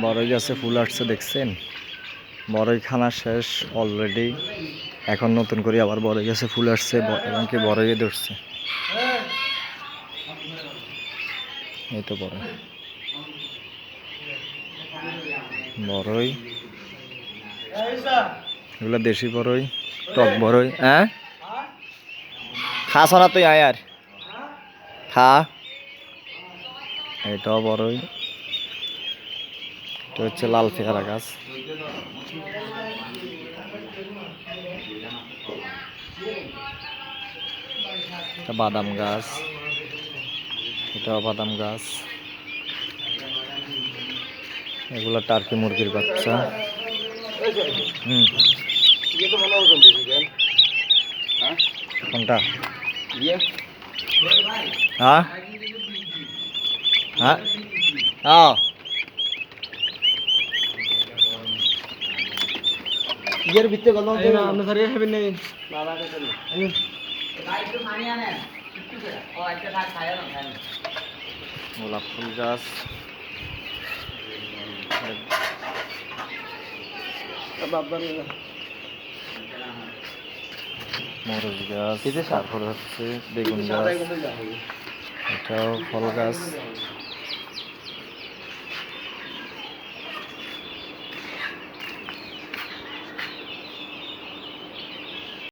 বড়ই গাছে ফুল আসছে দেখছেন? বড়ই খানা শেষ অলরেডি, এখন নতুন করে আবার বড়ই গাছে ফুল আসছে এবং কি বড়ই ধরছে। এই তো বড়ই, বড়ই এগুলো দেশি বড়ই, টক বড়ই। হ্যাঁ খাস না তুই আয় আর খা। এটাও বড়ই, এটা হচ্ছে লাল পেয়ারা গাছ। এটা বাদাম গাছ, এটাও বাদাম গাছ। এগুলো টার্কি মুরগির বাচ্চা। কোনটা? হ্যাঁ হ্যাঁ ইয়ের ভিতরে গেল আপনি ধরে খাবেন নেই। গোলাপ ফুল গাছ, মরিচ গাছ, তারপর হচ্ছে বেগুন গাছ, এটাও ফল গাছ।